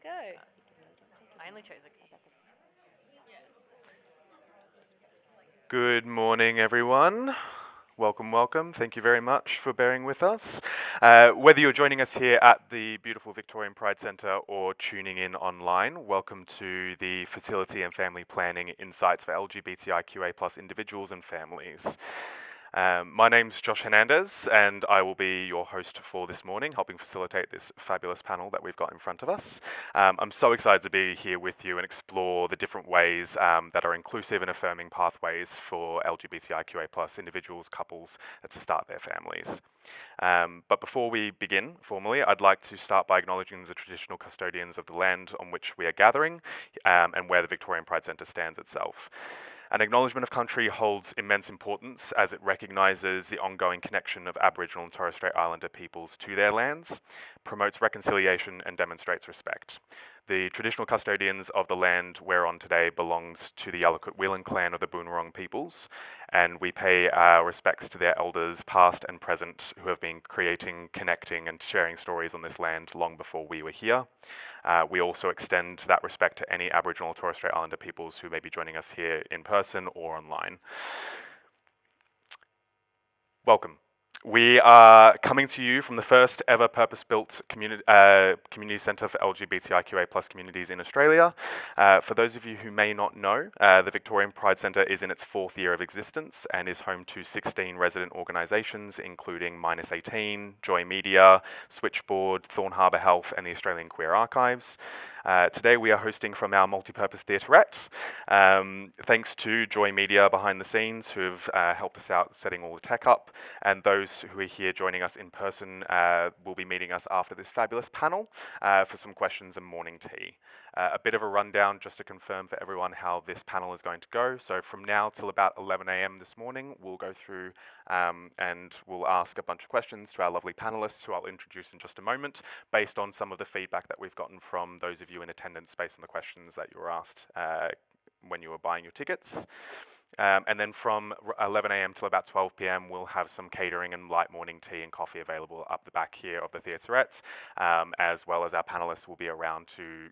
go. I only chose a Good morning, everyone. Welcome, welcome. Thank you very much for bearing with us. Whether you're joining us here at the beautiful Victorian Pride Centre or tuning in online, welcome to the Fertility and Family Planning Insights for LGBTIQA+ individuals and families. My name's Josh Hernandez, and I will be your host for this morning, helping facilitate this fabulous panel that we've got in front of us. I'm so excited to be here with you and explore the different ways that are inclusive and affirming pathways for LGBTIQA+ individuals, couples to start their families. But before we begin formally, I'd like to start by acknowledging the traditional custodians of the land on which we are gathering and where the Victorian Pride Centre stands itself. An acknowledgement of country holds immense importance as it recognises the ongoing connection of Aboriginal and Torres Strait Islander peoples to their lands, promotes reconciliation and demonstrates respect. The traditional custodians of the land we're on today belongs to the Yalukit clan of the Boonwurrung peoples, and we pay our respects to their elders past and present who have been creating, connecting and sharing stories on this land long before we were here. We also extend that respect to any Aboriginal or Torres Strait Islander peoples who may be joining us here in person or online. Welcome. We are coming to you from the first ever purpose-built community centre for LGBTIQA+ communities in Australia. For those of you who may not know, the Victorian Pride Centre is in its 4th year of existence and is home to 16 resident organisations, including Minus 18, Joy Media, Switchboard, Thorn Harbour Health and the Australian Queer Archives. Today we are hosting from our multi-purpose theatrette. Thanks to Joy Media behind the scenes who have helped us out setting all the tech up, and those who are here joining us in person will be meeting us after this fabulous panel for some questions and morning tea. A bit of a rundown just to confirm for everyone how this panel is going to go. So from now till about 11 a.m. this morning, we'll go through and we'll ask a bunch of questions to our lovely panelists who I'll introduce in just a moment based on some of the feedback that we've gotten from those of you in attendance based on the questions that you were asked when you were buying your tickets. And then from 11 a.m. till about 12 p.m. we'll have some catering and light morning tea and coffee available up the back here of the theatrette, as well as our panelists will be around to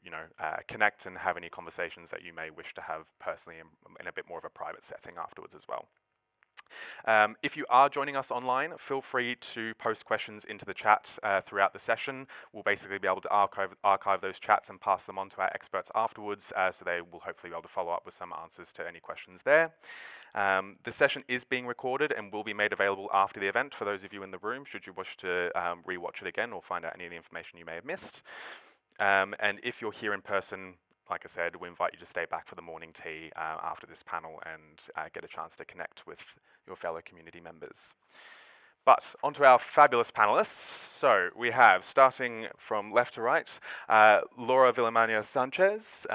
connect and have any conversations that you may wish to have personally in a bit more of a private setting afterwards as well. If you are joining us online, feel free to post questions into the chat throughout the session. We'll basically be able to archive those chats and pass them on to our experts afterwards, so they will hopefully be able to follow up with some answers to any questions there. The session is being recorded and will be made available after the event for those of you in the room, should you wish to re-watch it again or find out any of the information you may have missed. And if you're here in person, like I said, we invite you to stay back for the morning tea after this panel and get a chance to connect with your fellow community members. But onto our fabulous panelists. So we have, starting from left to right, Laura Villamania Sanchez,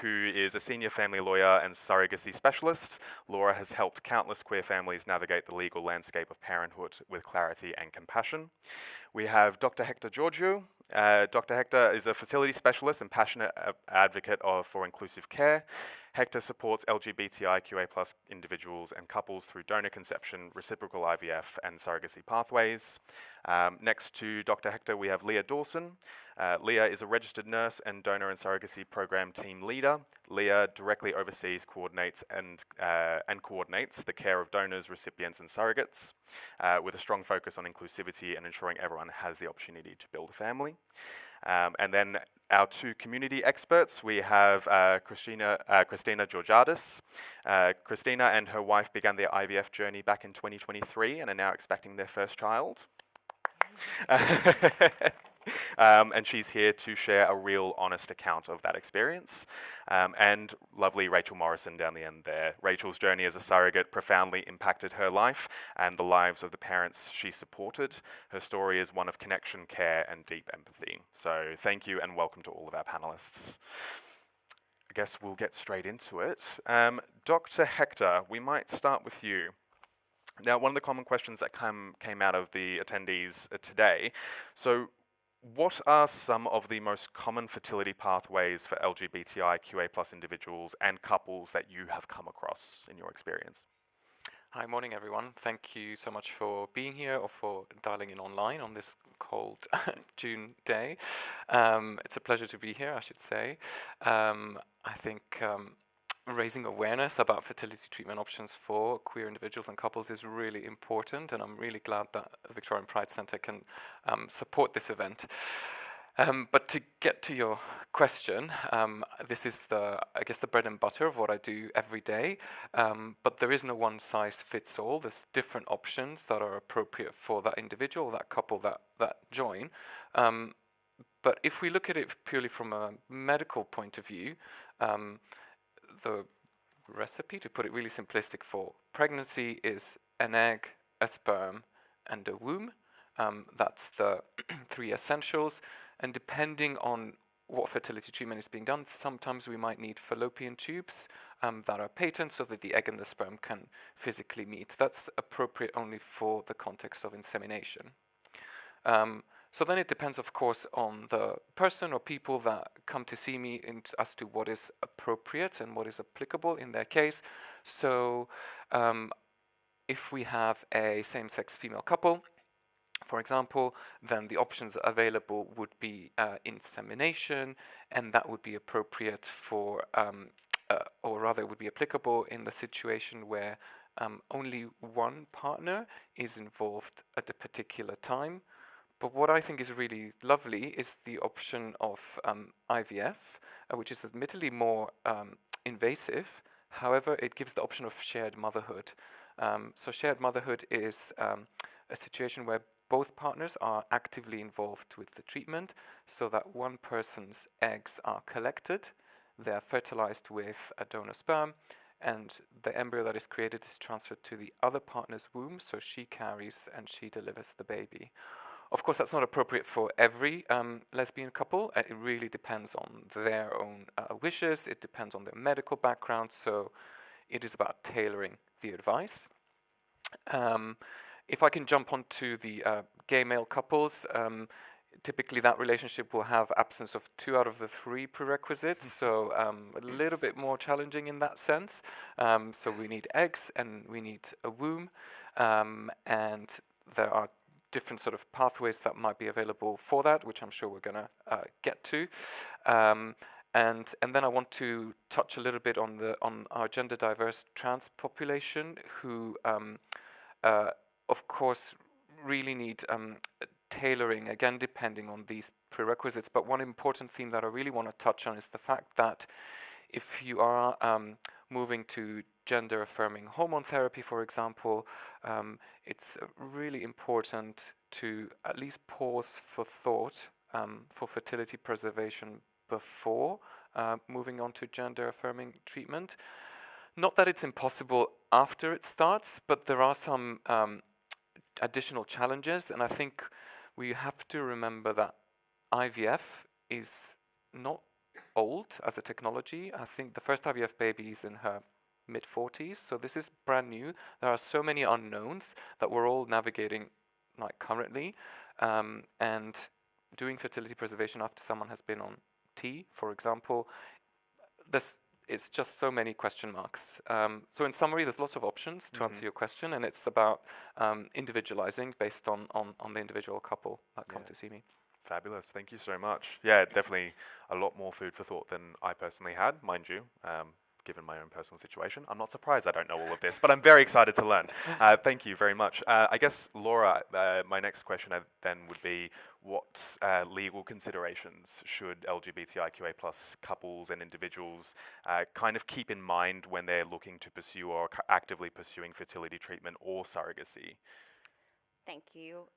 who is a senior family lawyer and surrogacy specialist. Laura has helped countless queer families navigate the legal landscape of parenthood with clarity and compassion. We have Dr. Hector Georgiou. Dr. Hector is a fertility specialist and passionate advocate for inclusive care. Hector supports LGBTIQA+ individuals and couples through donor conception, reciprocal IVF, and surrogacy pathways. Next to Dr. Hector, we have Leah Dawson. Leah is a registered nurse and donor and surrogacy program team leader. Leah directly oversees, coordinates the care of donors, recipients, and surrogates, with a strong focus on inclusivity and ensuring everyone has the opportunity to build a family. And then our two community experts, we have Christina Georgiadis. Christina and her wife began their IVF journey back in 2023 and are now expecting their first child. And she's here to share a real honest account of that experience. And lovely Rachel Morrison down the end there. Rachel's journey as a surrogate profoundly impacted her life and the lives of the parents she supported. Her story is one of connection, care, and deep empathy. So thank you and welcome to all of our panelists. I guess we'll get straight into it. Dr. Hector, we might start with you. Now, one of the common questions that came out of the attendees today, so what are some of the most common fertility pathways for LGBTIQA+ individuals and couples that you have come across in your experience? Hi, morning everyone. Thank you so much for being here or for dialing in online on this cold June day. It's a pleasure to be here, I should say. I think raising awareness about fertility treatment options for queer individuals and couples is really important, and I'm really glad that the Victorian Pride Centre can support this event. But to get to your question, this is I guess the bread and butter of what I do every day. But there is no one size fits all. There's different options that are appropriate for that individual, that couple that join. But if we look at it purely from a medical point of view, the recipe, to put it really simplistic, for pregnancy is an egg, a sperm, and a womb. That's the three essentials. And depending on what fertility treatment is being done, sometimes we might need fallopian tubes that are patent so that the egg and the sperm can physically meet. That's appropriate only for the context of insemination. So then it depends, of course, on the person or people that come to see me as to what is appropriate and what is applicable in their case. So if we have a same-sex female couple, for example, then the options available would be insemination, and that would be appropriate for, or rather would be applicable in the situation where only one partner is involved at a particular time. But what I think is really lovely is the option of IVF, which is admittedly more invasive. However, it gives the option of shared motherhood. So shared motherhood is a situation where both partners are actively involved with the treatment, so that one person's eggs are collected, they're fertilized with a donor sperm, and the embryo that is created is transferred to the other partner's womb, so she carries and she delivers the baby. Of course, that's not appropriate for every lesbian couple. It really depends on their own wishes, it depends on their medical background, so it is about tailoring the advice. If I can jump onto the gay male couples, typically that relationship will have absence of 2 out of the 3 prerequisites, so a little bit more challenging in that sense. So we need eggs and we need a womb, and there are different sort of pathways that might be available for that, which I'm sure we're going to get to. And then I want to touch a little bit on our gender diverse trans population, who of course really need tailoring, again depending on these prerequisites. But one important theme that I really want to touch on is the fact that if you are moving to gender affirming hormone therapy, for example, it's really important to at least pause for thought for fertility preservation before moving on to gender affirming treatment. Not that it's impossible after it starts, but there are some additional challenges, and I think we have to remember that IVF is not old as a technology. I think the first IVF baby is in her mid-40s, so this is brand new. There are so many unknowns that we're all navigating like currently, and doing fertility preservation after someone has been on T, for example, this is just so many question marks. So in summary, there's lots of options to answer your question, and it's about individualizing based on the individual couple that come to see me. Fabulous, thank you so much. Yeah, definitely a lot more food for thought than I personally had, mind you, given my own personal situation. I'm not surprised I don't know all of this, but I'm very excited to learn. Thank you very much. I guess, Laura, my next question then would be, what legal considerations should LGBTIQA plus couples and individuals kind of keep in mind when they're looking to pursue or actively pursuing fertility treatment or surrogacy? Thank you.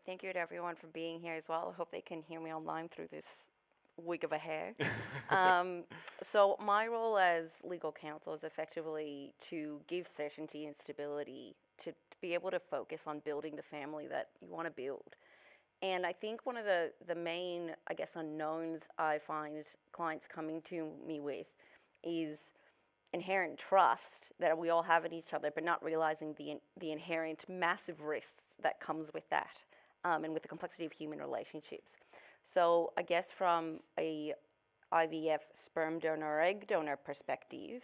Thank you to everyone for being here as well. I hope they can hear me online through this wig of a hair. So my role as legal counsel is effectively to give certainty and stability to be able to focus on building the family that you want to build. And I think one of the main, I guess, unknowns I find clients coming to me with is inherent trust that we all have in each other, but not realizing the inherent massive risks that comes with that, and with the complexity of human relationships. So I guess from a IVF sperm donor or egg donor perspective,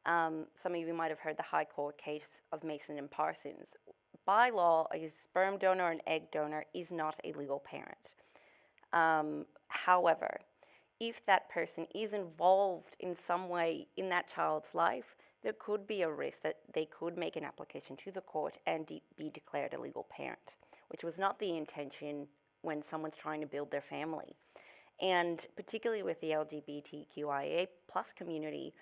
Some of you might have heard the High Court case of Mason and Parsons. By law, a sperm donor or an egg donor is not a legal parent. However, if that person is involved in some way in that child's life, there could be a risk that they could make an application to the court and be declared a legal parent, which was not the intention when someone's trying to build their family. And particularly with the LGBTQIA plus community,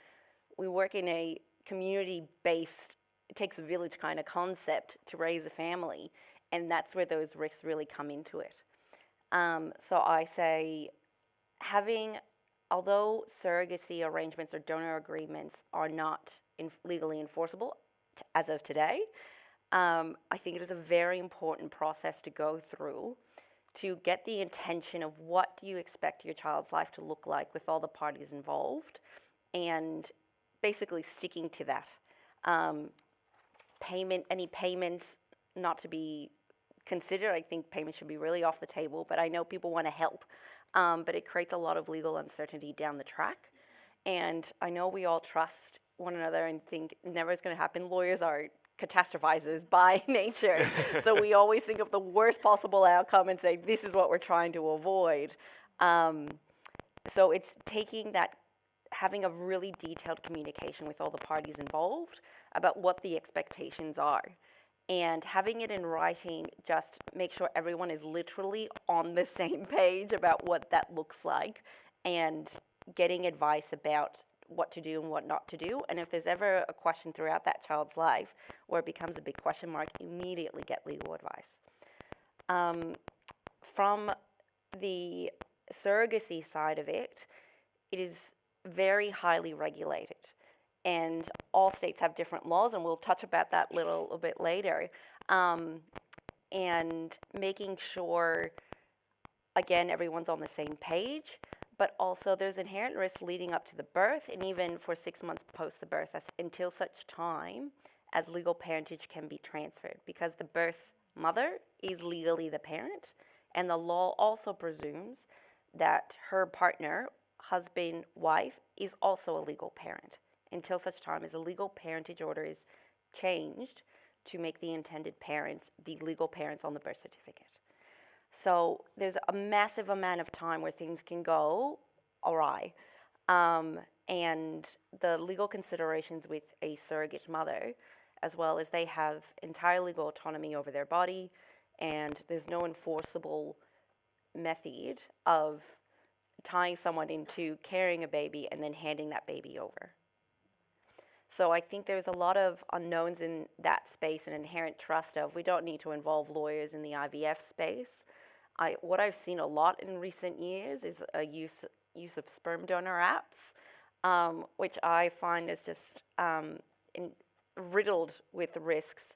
we work in a community-based, it takes a village kind of concept to raise a family, and that's where those risks really come into it. So I say although surrogacy arrangements or donor agreements are not legally enforceable as of today, I think it is a very important process to go through to get the intention of what do you expect your child's life to look like with all the parties involved, and basically sticking to that. Any payments not to be considered. I think payments should be really off the table, but I know people want to help. But it creates a lot of legal uncertainty down the track. And I know we all trust one another and think never is going to happen. Lawyers are catastrophizers by nature. So we always think of the worst possible outcome and say, this is what we're trying to avoid. So it's taking that, having a really detailed communication with all the parties involved about what the expectations are. And having it in writing, just make sure everyone is literally on the same page about what that looks like, and getting advice about what to do and what not to do. And if there's ever a question throughout that child's life where it becomes a big question mark, immediately get legal advice. From the surrogacy side of it, it is very highly regulated. And all states have different laws, and we'll touch about that a little bit later. And making sure, again, everyone's on the same page, but also there's inherent risk leading up to the birth, and even for 6 months post the birth, until such time as legal parentage can be transferred, because the birth mother is legally the parent, and the law also presumes that her partner, husband, wife, is also a legal parent, until such time as a legal parentage order is changed to make the intended parents the legal parents on the birth certificate. So there's a massive amount of time where things can go awry. And the legal considerations with a surrogate mother, as well as they have entire legal autonomy over their body, and there's no enforceable method of tying someone into carrying a baby and then handing that baby over. So I think there's a lot of unknowns in that space, and inherent trust of we don't need to involve lawyers in the IVF space. What I've seen a lot in recent years is a use of sperm donor apps, which I find is just riddled with risks.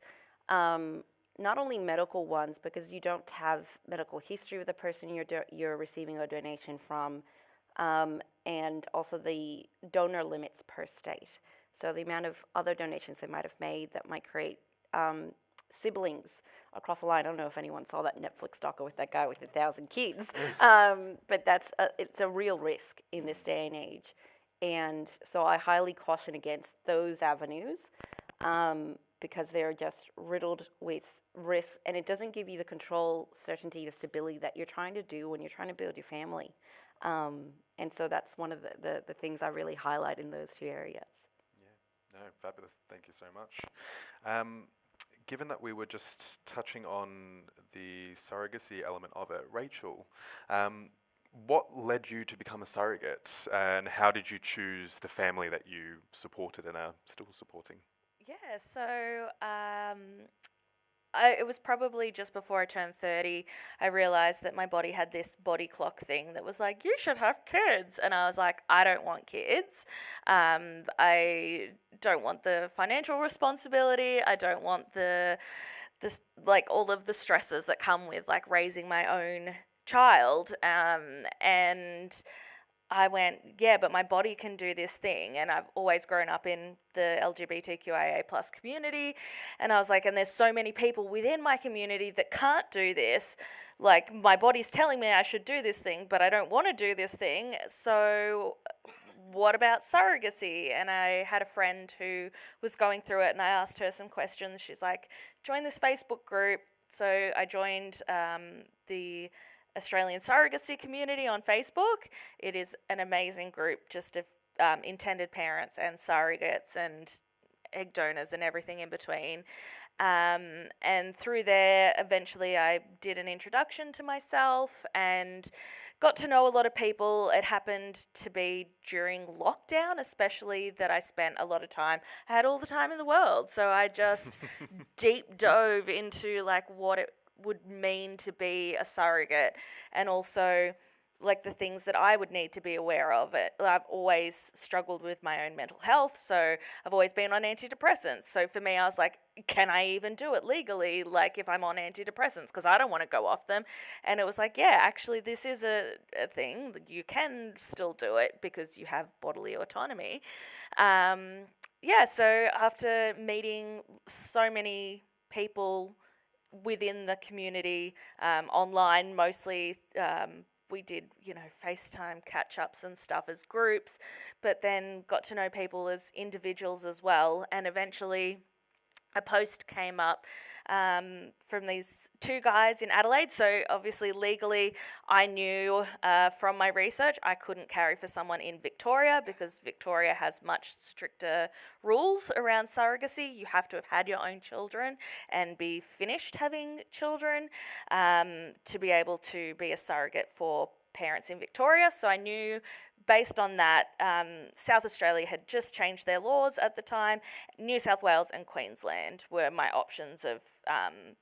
Not only medical ones, because you don't have medical history of the person you're receiving a donation from, and also the donor limits per state. So the amount of other donations they might have made that might create siblings across the line. I don't know if anyone saw that Netflix doco with that guy with 1,000 kids, but it's a real risk in this day and age. And so I highly caution against those avenues, because they're just riddled with risk, and it doesn't give you the control, certainty, the stability that you're trying to do when you're trying to build your family. And so that's one of the things I really highlight in those two areas. No, fabulous. Thank you so much. Given that we were just touching on the surrogacy element of it, Rachel, what led you to become a surrogate, and how did you choose the family that you supported and are still supporting? Yeah, so it was probably just before I turned 30, I realized that my body had this body clock thing that was like, you should have kids. And I was like, I don't want kids. I don't want the financial responsibility. I don't want like all of the stresses that come with like raising my own child. And I went, yeah, but my body can do this thing. And I've always grown up in the LGBTQIA plus community. And I was like, and there's so many people within my community that can't do this. Like, my body's telling me I should do this thing, but I don't want to do this thing. So what about surrogacy? And I had a friend who was going through it, and I asked her some questions. She's like, join this Facebook group. So I joined the Australian surrogacy community on Facebook. It is an amazing group just of intended parents and surrogates and egg donors and everything in between. And through there, eventually I did an introduction to myself and got to know a lot of people. It happened to be during lockdown, especially, that I spent a lot of time. I had all the time in the world, so I just deep dove into like what it would mean to be a surrogate, and also like the things that I would need to be aware of. I've always struggled with my own mental health, so I've always been on antidepressants. So for me, I was like, can I even do it legally, like if I'm on antidepressants, because I don't want to go off them. And it was like, yeah, actually this is a thing. You can still do it because you have bodily autonomy. So after meeting so many people within the community, online mostly, we did, FaceTime catch-ups and stuff as groups, but then got to know people as individuals as well. And eventually a post came up from these two guys in Adelaide. So obviously legally I knew from my research I couldn't carry for someone in Victoria, because Victoria has much stricter rules around surrogacy. You have to have had your own children and be finished having children to be able to be a surrogate for parents in Victoria. So I knew, based on that, South Australia had just changed their laws at the time. New South Wales and Queensland were my options of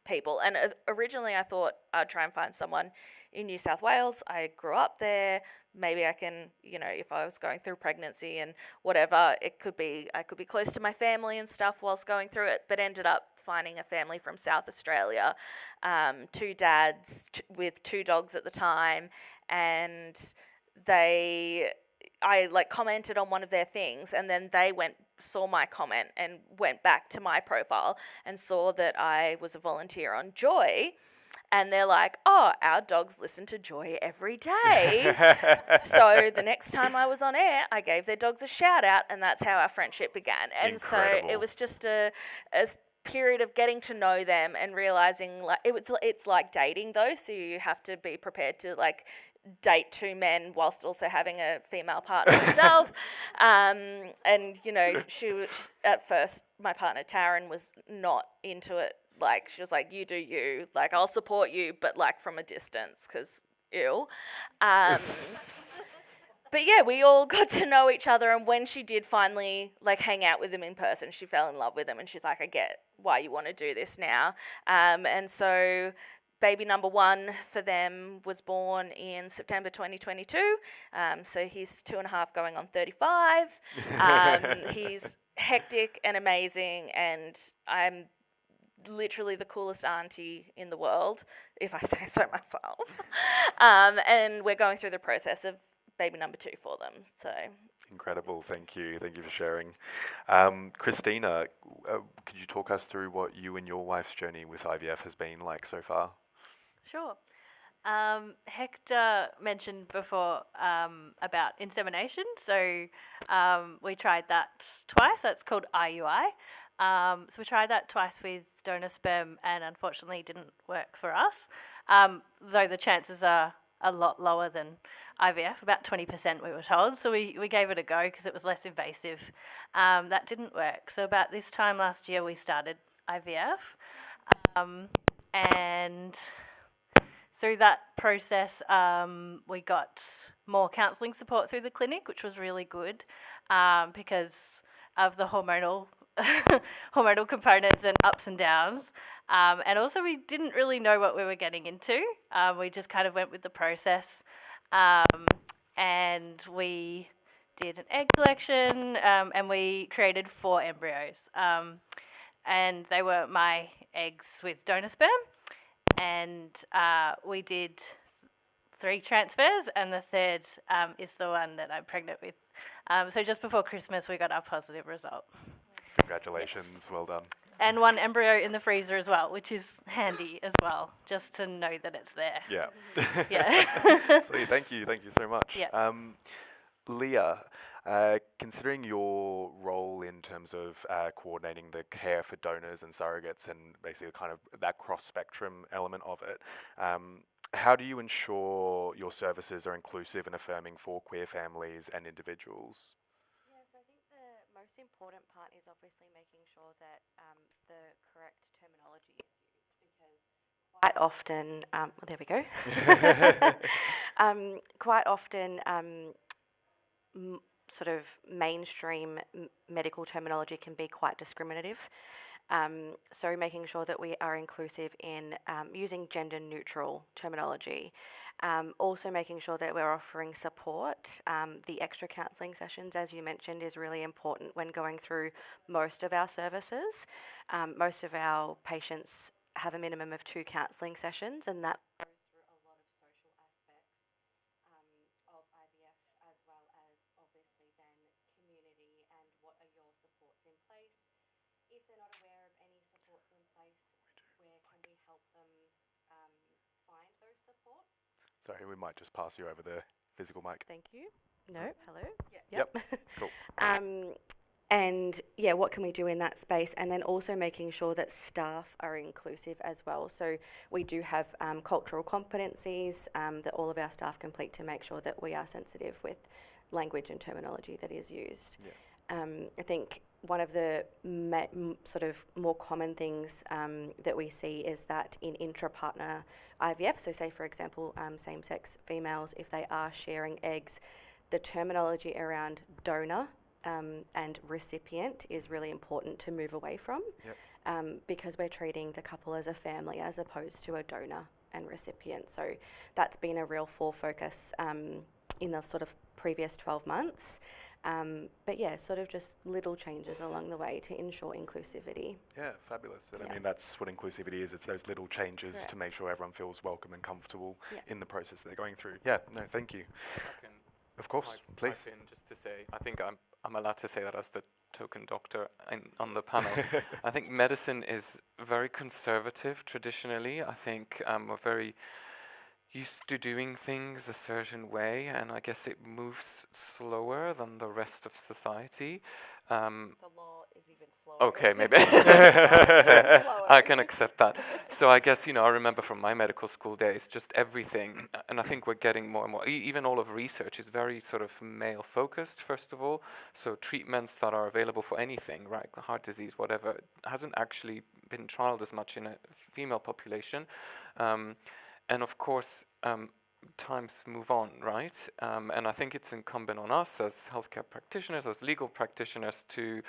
people. And originally I thought I'd try and find someone in New South Wales. I grew up there. Maybe I can, if I was going through pregnancy and whatever, I could be close to my family and stuff whilst going through it, but ended up finding a family from South Australia, two dads with two dogs at the time, and I commented on one of their things, and then they saw my comment and went back to my profile and saw that I was a volunteer on Joy, and they're like, oh, our dogs listen to Joy every day. So the next time I was on air, I gave their dogs a shout out, and that's how our friendship began. And Incredible. So it was just a period of getting to know them and realizing, like, it's like dating though, so you have to be prepared to date two men whilst also having a female partner yourself. And she was, at first, my partner Taryn was not into it. Like, she was like, you do you, like, I'll support you, but like from a distance, because ew. But yeah, we all got to know each other, and when she did finally hang out with him in person, she fell in love with him, and she's like, I get why you want to do this now. And so baby number one for them was born in September 2022. So he's 2.5 going on 35. He's hectic and amazing, and I'm literally the coolest auntie in the world, if I say so myself. And we're going through the process of baby number 2 for them. So Incredible. Thank you for sharing. Christina, could you talk us through what you and your wife's journey with IVF has been like so far? Sure. Hector mentioned before about insemination. So we tried that twice. That's called IUI. So we tried that twice with donor sperm, and unfortunately it didn't work for us, though the chances are a lot lower than IVF, about 20% we were told. So we gave it a go because it was less invasive. That didn't work. So about this time last year we started IVF, and through that process we got more counselling support through the clinic, which was really good because of the hormonal components and ups and downs. And also we didn't really know what we were getting into. We just kind of went with the process. And we did an egg collection, and we created 4 embryos. And they were my eggs with donor sperm. And we did 3 transfers, and the third is the one that I'm pregnant with. So just before Christmas, we got our positive result. Congratulations. Yes. Well done. And 1 embryo in the freezer as well, which is handy as well, just to know that it's there. Yeah. Yeah. So thank you so much. Yeah. Leah, Considering your role in terms of coordinating the care for donors and surrogates and basically kind of that cross-spectrum element of it, how do you ensure your services are inclusive and affirming for queer families and individuals? Yeah, so I think the most important part is obviously making sure that the correct terminology is used because quite often, there we go. Quite often, sort of mainstream medical terminology can be quite discriminative. So making sure that we are inclusive in using gender neutral terminology. Also making sure that we're offering support. The extra counselling sessions, as you mentioned, is really important when going through most of our services. Most of our patients have a minimum of 2 counselling sessions, and that goes through a lot of social aspects of IVF, as well as obviously then community and what are your supports in place. If they're not aware of any supports in place, where can we help them find those supports? Sorry, we might just pass you over the physical mic. Thank you. No, hello? Yep. Cool. And yeah, what can we do in that space? And then also making sure that staff are inclusive as well. So we do have cultural competencies that all of our staff complete to make sure that we are sensitive with language and terminology that is used. Yeah. I think one of the sort of more common things that we see is that in intra-partner IVF, so say for example same-sex females, if they are sharing eggs, the terminology around donor and recipient is really important to move away from. Yep. Because we're treating the couple as a family as opposed to a donor and recipient. So that's been a real focus in the sort of previous 12 months. But yeah, sort of just little changes along the way to ensure inclusivity. Yeah, fabulous. And Yeah. I mean, that's what inclusivity is. It's those little changes to Correct. make sure everyone feels welcome and comfortable Yeah. in the process they're going through. Yeah, no, thank you. I can Of course, pipe please. in just to say, I think I'm allowed to say that as the token doctor on the panel. I think medicine is very conservative traditionally. I think we're very used to doing things a certain way, and I guess it moves slower than the rest of society. The law is even slower. Okay, maybe. Slower. I can accept that. So I guess, I remember from my medical school days, just everything, and I think we're getting more and more, even all of research is very sort of male focused, first of all. So treatments that are available for anything, right, heart disease, whatever, hasn't actually been trialed as much in a female population. And of course, times move on, right? And I think it's incumbent on us as healthcare practitioners, as legal practitioners, to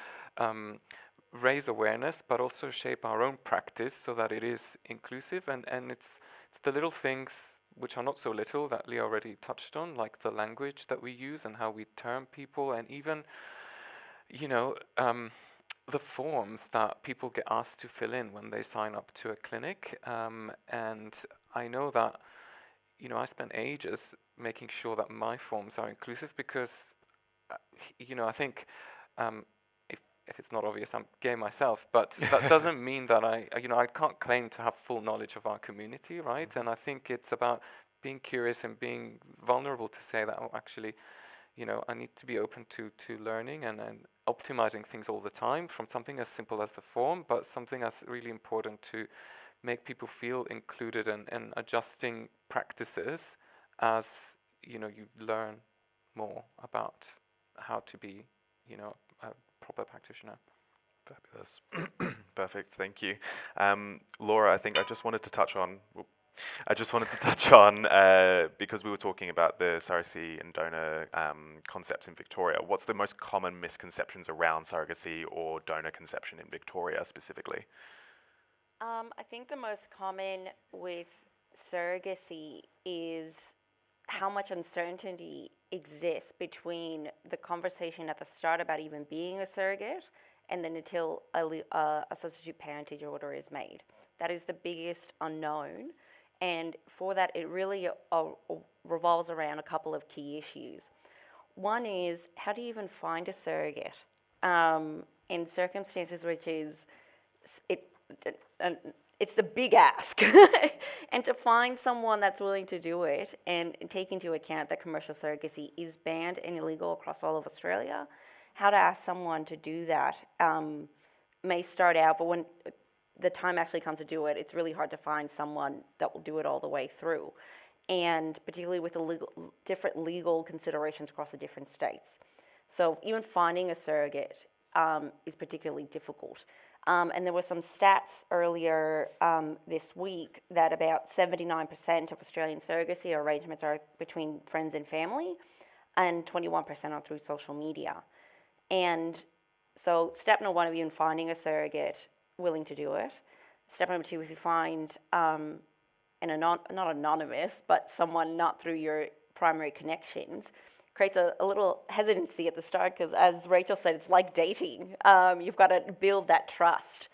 raise awareness, but also shape our own practice so that it is inclusive. And it's the little things which are not so little that Leah already touched on, like the language that we use and how we term people, and even, the forms that people get asked to fill in when they sign up to a clinic. And I know that, I spent ages making sure that my forms are inclusive because, I think if it's not obvious, I'm gay myself, but that doesn't mean that I can't claim to have full knowledge of our community, right? And I think it's about being curious and being vulnerable to say that, actually, I need to be open to learning and optimizing things all the time, from something as simple as the form, but something that's really important to make people feel included, and adjusting practices as, you learn more about how to be, a proper practitioner. Fabulous. Perfect, thank you. Laura, I think I just wanted to touch on, because we were talking about the surrogacy and donor concepts in Victoria, what's the most common misconceptions around surrogacy or donor conception in Victoria specifically? I think the most common with surrogacy is how much uncertainty exists between the conversation at the start about even being a surrogate and then until a substitute parentage order is made. That is the biggest unknown, and for that it really revolves around a couple of key issues. One is, how do you even find a surrogate in circumstances which is, it's a big ask. And to find someone that's willing to do it and take into account that commercial surrogacy is banned and illegal across all of Australia, how to ask someone to do that may start out, but when the time actually comes to do it, it's really hard to find someone that will do it all the way through. And particularly with the different legal considerations across the different states. So even finding a surrogate is particularly difficult. And there were some stats earlier this week that about 79% of Australian surrogacy arrangements are between friends and family, and 21% are through social media. And so step number one of even finding a surrogate willing to do it. Step number two, if you find not anonymous, but someone not through your primary connections, creates a little hesitancy at the start because, as Rachel said, it's like dating. You've got to build that trust.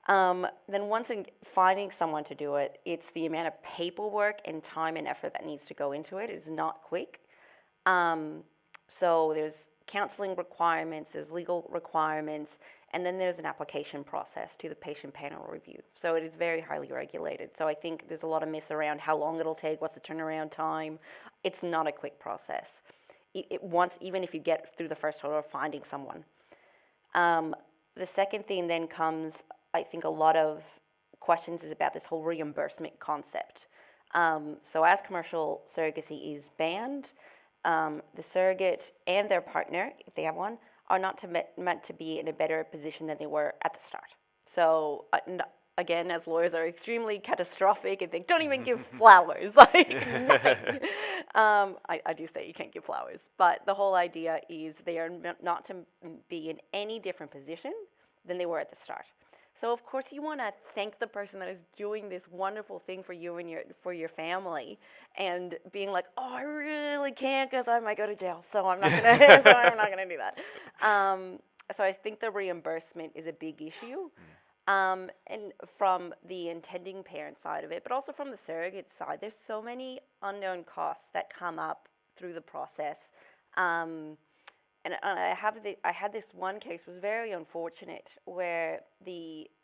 Then once in finding someone to do it, it's the amount of paperwork and time and effort that needs to go into it is not quick. So there's counselling requirements, there's legal requirements, and then there's an application process to the patient panel review. So it is very highly regulated. So I think there's a lot of myths around how long it'll take, what's the turnaround time. It's not a quick process. Even if you get through the first hurdle of finding someone. The second thing then comes, I think a lot of questions is about this whole reimbursement concept. So as commercial surrogacy is banned, the surrogate and their partner, if they have one, are not meant to be in a better position than they were at the start. So again, as lawyers are extremely catastrophic and think, don't even give flowers, like nothing. I do say you can't give flowers, but the whole idea is they are not to be in any different position than they were at the start. So of course you want to thank the person that is doing this wonderful thing for you and for your family, and being like, oh, I really can't because I might go to jail, so I'm not gonna do that. So I think the reimbursement is a big issue, and from the intending parent side of it, but also from the surrogate side, there's so many unknown costs that come up through the process. And I had this one case, was very unfortunate, where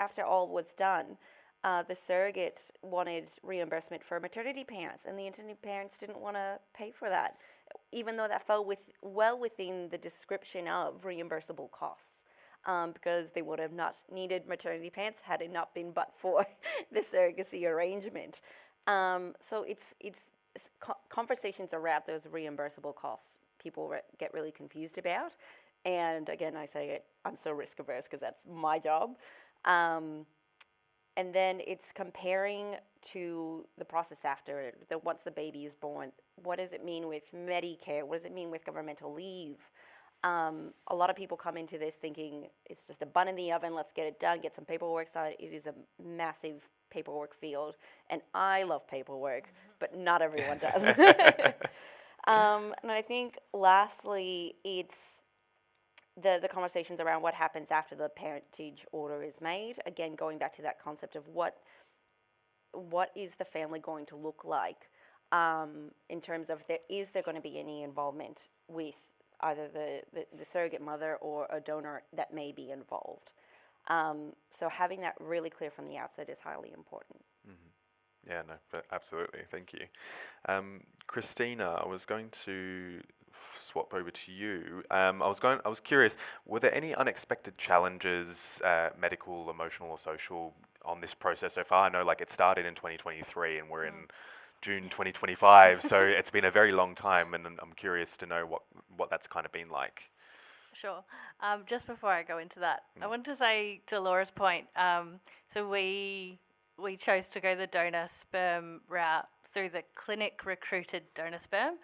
after all was done, the surrogate wanted reimbursement for maternity pants, and the intending parents didn't want to pay for that, even though that fell well within the description of reimbursable costs, because they would have not needed maternity pants had it not been but for the surrogacy arrangement. So it's conversations around those reimbursable costs people get really confused about. And again, I say I'm so risk averse because that's my job. And then it's comparing to the process after, once the baby is born. What does it mean with Medicare? What does it mean with governmental leave? A lot of people come into this thinking it's just a bun in the oven, let's get it done, get some paperwork signed. It is a massive paperwork field, and I love paperwork, but not everyone does. And I think lastly, it's the conversations around what happens after the parentage order is made. Again, going back to that concept of what is the family going to look like, in terms of is there going to be any involvement with either the surrogate mother or a donor that may be involved. So having that really clear from the outset is highly important. Mm-hmm. Yeah, no, but absolutely. Thank you. Christina, I was going to swap over to you. I was curious, were there any unexpected challenges, medical, emotional, or social, on this process so far? I know, like, it started in 2023 and we're in June 2025, so it's been a very long time, and I'm curious to know what that's kind of been like. Sure. Just before I go into that, I want to say, to Laura's point, so we chose to go the donor sperm route through the clinic recruited donor sperm,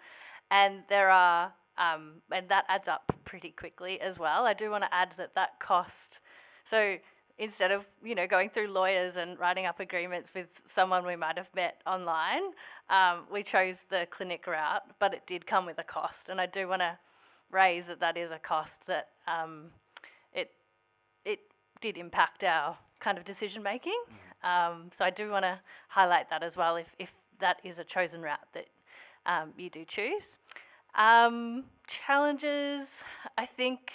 and there are and that adds up pretty quickly as well. I do want to add that cost. So instead of going through lawyers and writing up agreements with someone we might have met online, we chose the clinic route, but it did come with a cost, and I do want to raise that is a cost that it did impact our kind of decision making. So I do want to highlight that as well, if that is a chosen route that you do choose. Challenges, I think,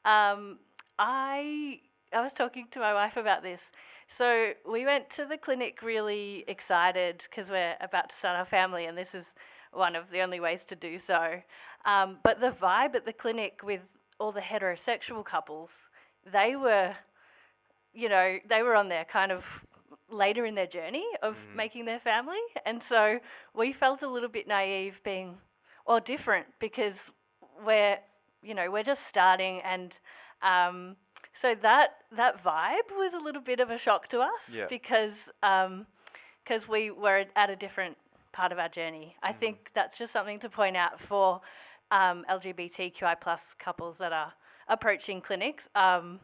I was talking to my wife about this. So we went to the clinic really excited because we're about to start our family, and this is one of the only ways to do so. But the vibe at the clinic with all the heterosexual couples, they were on their kind of later in their journey of making their family. And so we felt a little bit naive or different because we're just starting. And so that vibe was a little bit of a shock to us because we were at a different part of our journey. I think that's just something to point out for LGBTQI plus couples that are approaching clinics, and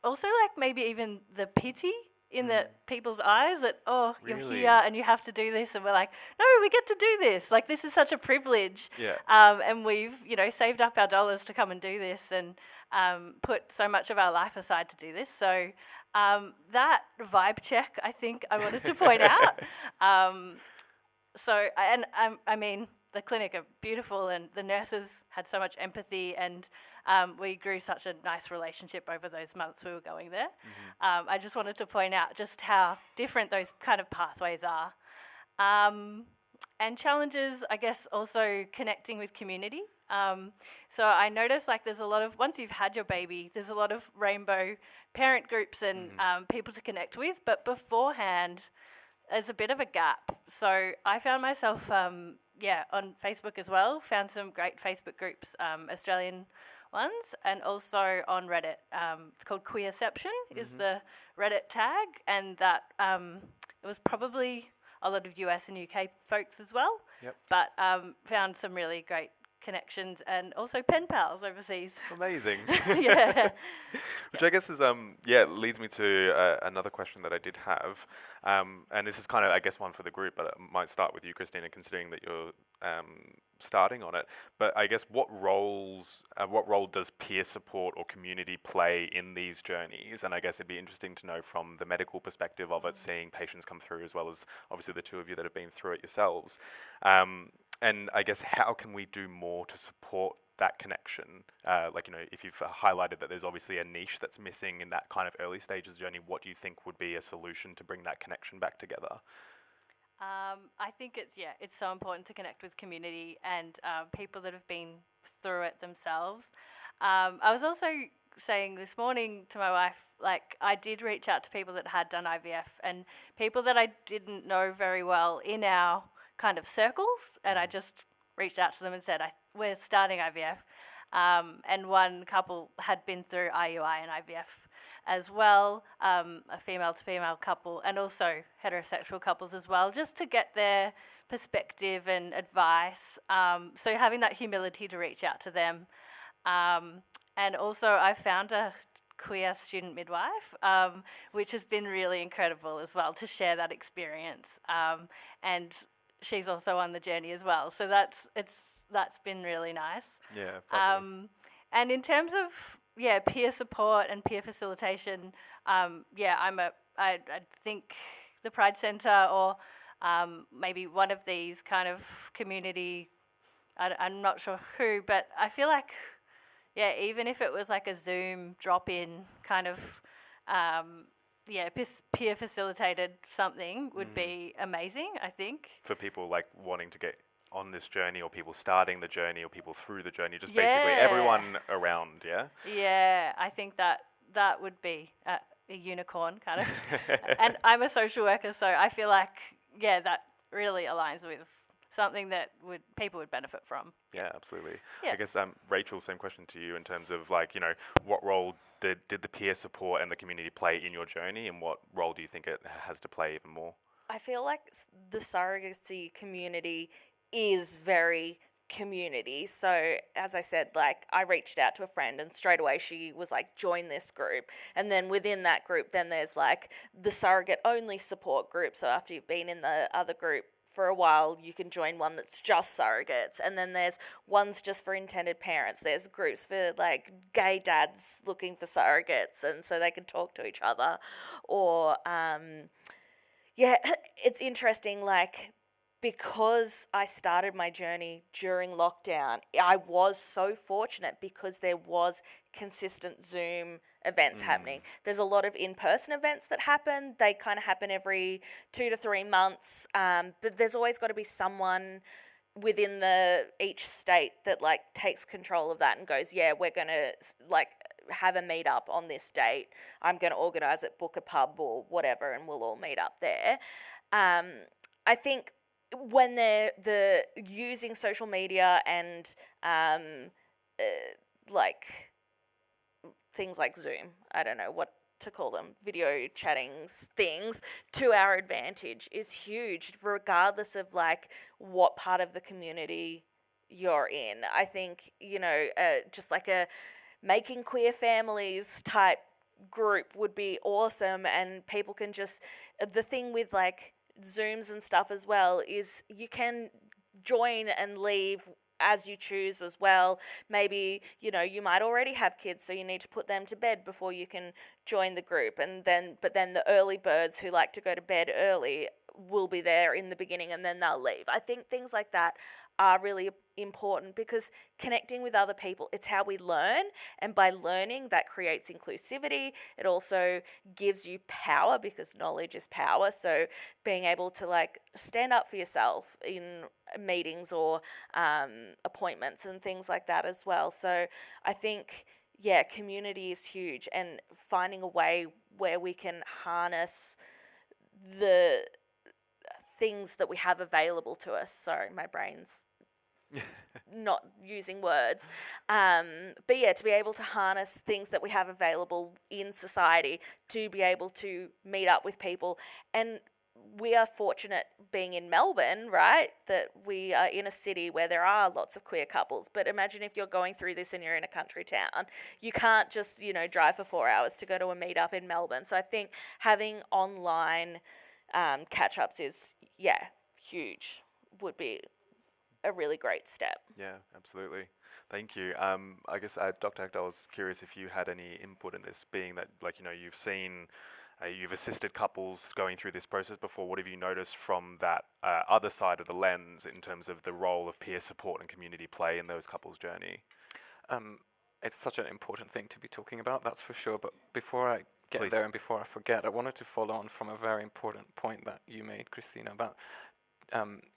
also like maybe even the pity in the people's eyes that, oh, you're Really? here and you have to do this, and we're like, no, we get to do this. Like, this is such a privilege. Yeah. And we've saved up our dollars to come and do this, and put so much of our life aside to do this. So that vibe check, I think I wanted to point out. I mean, the clinic are beautiful, and the nurses had so much empathy, and we grew such a nice relationship over those months we were going there. I just wanted to point out just how different those kind of pathways are. And challenges, I guess, also connecting with community. So I noticed like there's a lot of, once you've had your baby, there's a lot of rainbow parent groups and people to connect with, but beforehand, there's a bit of a gap. So I found myself, on Facebook as well, found some great Facebook groups, Australian ones, and also on Reddit. It's called Queerception is the Reddit tag, and that it was probably a lot of US and UK folks as well, but found some really great connections and also pen pals overseas. Amazing. Yeah. Which I guess is, leads me to another question that I did have. And this is kind of, I guess, one for the group, but I might start with you, Christina, considering that you're starting on it. But I guess what role does peer support or community play in these journeys? And I guess it'd be interesting to know from the medical perspective of it, seeing patients come through, as well as obviously the two of you that have been through it yourselves. And I guess how can we do more to support that connection? If you've highlighted that there's obviously a niche that's missing in that kind of early stages journey, what do you think would be a solution to bring that connection back together? I think it's so important to connect with community and people that have been through it themselves. I was also saying this morning to my wife, like, I did reach out to people that had done IVF and people that I didn't know very well in our kind of circles, and I just reached out to them and said, we're starting IVF. And one couple had been through IUI and IVF as well, a female-to-female couple, and also heterosexual couples as well, just to get their perspective and advice. So having that humility to reach out to them. And also I found a queer student midwife, which has been really incredible as well to share that experience. And she's also on the journey as well. So that's been really nice. Yeah, fabulous. And in terms of peer support and peer facilitation, I think the Pride Centre or maybe one of these kind of community, I'm not sure who, but I feel like even if it was like a Zoom drop-in kind of peer facilitated something would be amazing, I think. For people like wanting to get on this journey, or people starting the journey, or people through the journey, just basically everyone around, yeah? Yeah, I think that would be a unicorn kind of. And I'm a social worker, so I feel like, that really aligns with something that people would benefit from. Yeah, absolutely. Yeah. I guess, Rachel, same question to you in terms of what role did the peer support and the community play in your journey, and what role do you think it has to play even more? I feel like the surrogacy community is very community. So as I said, like, I reached out to a friend and straight away she was like, join this group. And then within that group, then there's like the surrogate only support group. So after you've been in the other group for a while, you can join one that's just surrogates. And then there's ones just for intended parents. There's groups for like gay dads looking for surrogates, and so they can talk to each other. Or it's interesting, like, because I started my journey during lockdown, I was so fortunate because there was consistent Zoom events happening. There's a lot of in-person events that happen. They kind of happen every 2 to 3 months, but there's always got to be someone within each state that like takes control of that and goes, yeah, we're going to like have a meetup on this date. I'm going to organise it, book a pub or whatever, and we'll all meet up there. I think when they're using social media and like things like Zoom, I don't know what to call them, video chatting things, to our advantage is huge, regardless of like what part of the community you're in. I think, you know, just like a making queer families type group would be awesome, and people can just, the thing with like Zooms and stuff as well is you can join and leave as you choose as well. Maybe, you know, you might already have kids, so you need to put them to bed before you can join the group, but then the early birds who like to go to bed early will be there in the beginning and then they'll leave. I think things like that are really important, because connecting with other people, it's how we learn, and by learning that creates inclusivity. It also gives you power, because knowledge is power. So being able to like stand up for yourself in meetings or appointments and things like that as well. So I think, yeah, community is huge, and finding a way where we can harness the things that we have available to us. Sorry, my brain's not using words. But yeah, to be able to harness things that we have available in society, to be able to meet up with people. And we are fortunate being in Melbourne, right, that we are in a city where there are lots of queer couples. But imagine if you're going through this and you're in a country town. You can't just, you know, drive for 4 hours to go to a meetup in Melbourne. So I think having online catch-ups is, yeah, huge, would be a really great step. Yeah, absolutely. Thank you. I guess, Dr. Agdal, I was curious if you had any input in this, being that, like, you know, you've seen, you've assisted couples going through this process before. What have you noticed from that other side of the lens in terms of the role of peer support and community play in those couples' journey? It's such an important thing to be talking about, that's for sure. But before I get Please. there and before I forget, I wanted to follow on from a very important point that you made, Christina, about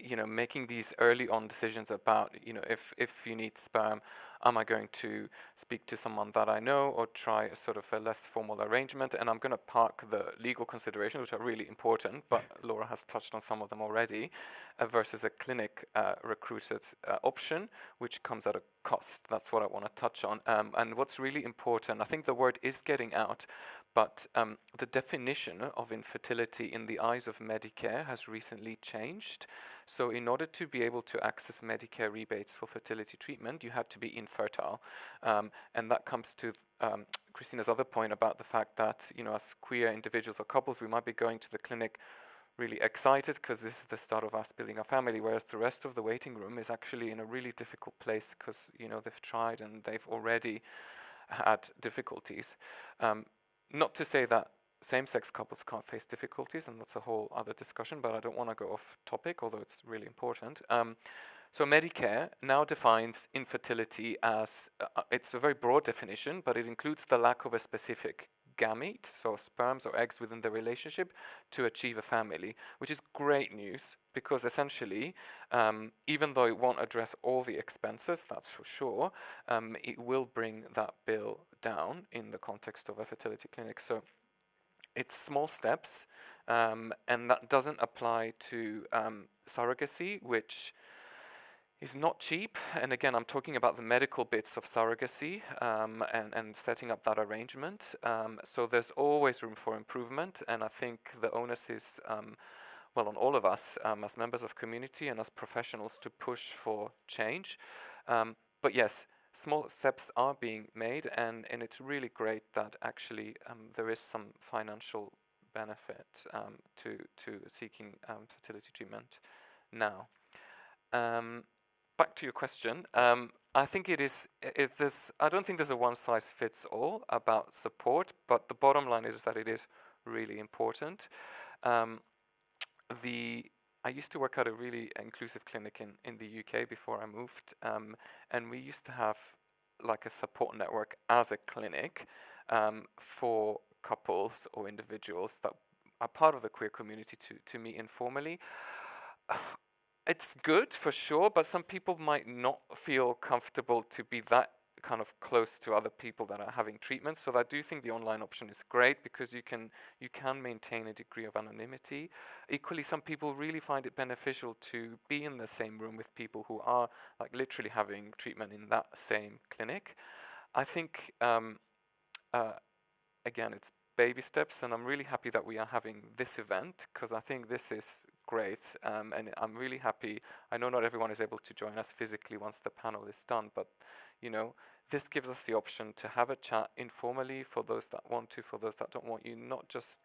you know, making these early on decisions about, you know, if you need sperm, am I going to speak to someone that I know or try a sort of a less formal arrangement? And I'm going to park the legal considerations, which are really important, but Laura has touched on some of them already, versus a clinic recruited option, which comes at a cost. That's what I want to touch on. And what's really important, I think the word is getting out, but the definition of infertility in the eyes of Medicare has recently changed. So in order to be able to access Medicare rebates for fertility treatment, you had to be infertile. And that comes to Christina's other point about the fact that, you know, as queer individuals or couples, we might be going to the clinic really excited because this is the start of us building a family, whereas the rest of the waiting room is actually in a really difficult place because, you know, they've tried and they've already had difficulties. Not to say that same-sex couples can't face difficulties, and that's a whole other discussion, but I don't want to go off topic, although it's really important. So Medicare now defines infertility as, it's a very broad definition, but it includes the lack of a specific gamete, so sperms or eggs within the relationship, to achieve a family, which is great news, because essentially, even though it won't address all the expenses, that's for sure, it will bring that bill down in the context of a fertility clinic. So it's small steps, and that doesn't apply to surrogacy, which is not cheap. And again, I'm talking about the medical bits of surrogacy and setting up that arrangement. So there's always room for improvement, and I think the onus is, well, on all of us as members of community and as professionals to push for change. But yes, small steps are being made, and it's really great that actually there is some financial benefit to seeking fertility treatment now. Back to your question, I think I don't think there's a one-size-fits-all about support, but the bottom line is that it is really important. I used to work at a really inclusive clinic in the UK before I moved, and we used to have like a support network as a clinic, for couples or individuals that are part of the queer community to meet informally. It's good for sure, but some people might not feel comfortable to be that kind of close to other people that are having treatment. So I do think the online option is great because you can maintain a degree of anonymity. Equally, some people really find it beneficial to be in the same room with people who are like literally having treatment in that same clinic. I think again, it's baby steps, and I'm really happy that we are having this event because I think this is great, and I'm really happy. I know not everyone is able to join us physically once the panel is done, but you know, this gives us the option to have a chat informally for those that want to, for those that don't want you, not just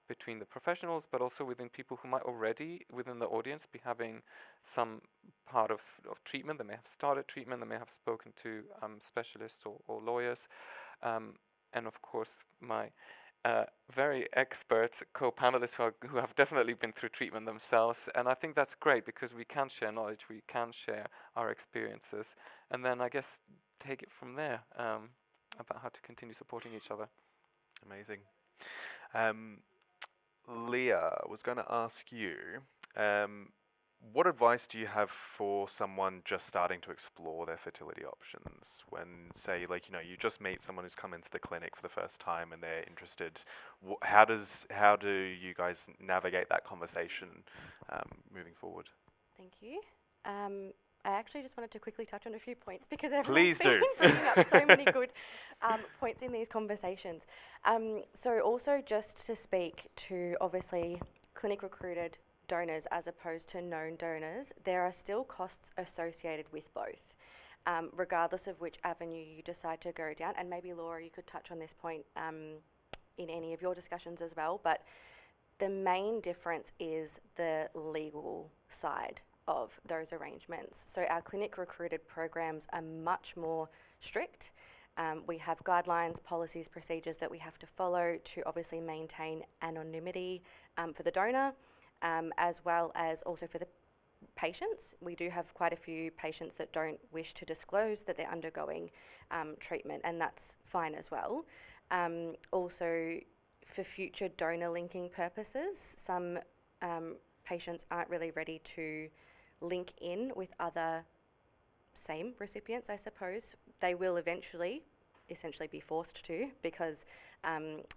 between the professionals, but also within people who might already, within the audience, be having some part of treatment. They may have started treatment, they may have spoken to specialists or lawyers, and of course my very expert co-panelists who have definitely been through treatment themselves. And I think that's great because we can share knowledge, we can share our experiences, and then I guess take it from there about how to continue supporting each other. Amazing. Leah, I was going to ask you, what advice do you have for someone just starting to explore their fertility options when, say, like, you know, you just meet someone who's come into the clinic for the first time and they're interested? How do you guys navigate that conversation moving forward? Thank you. I actually just wanted to quickly touch on a few points because everyone's Please do. been bringing up so many good points in these conversations. So also just to speak to obviously clinic recruited donors as opposed to known donors, there are still costs associated with both, regardless of which avenue you decide to go down. And maybe Laura, you could touch on this point in any of your discussions as well, but the main difference is the legal side of those arrangements. So our clinic recruited programs are much more strict. We have guidelines, policies, procedures that we have to follow to obviously maintain anonymity for the donor, as well as also for the patients. We do have quite a few patients that don't wish to disclose that they're undergoing treatment, and that's fine as well. Also, for future donor linking purposes, some patients aren't really ready to link in with other same recipients, I suppose. They will eventually essentially be forced to, because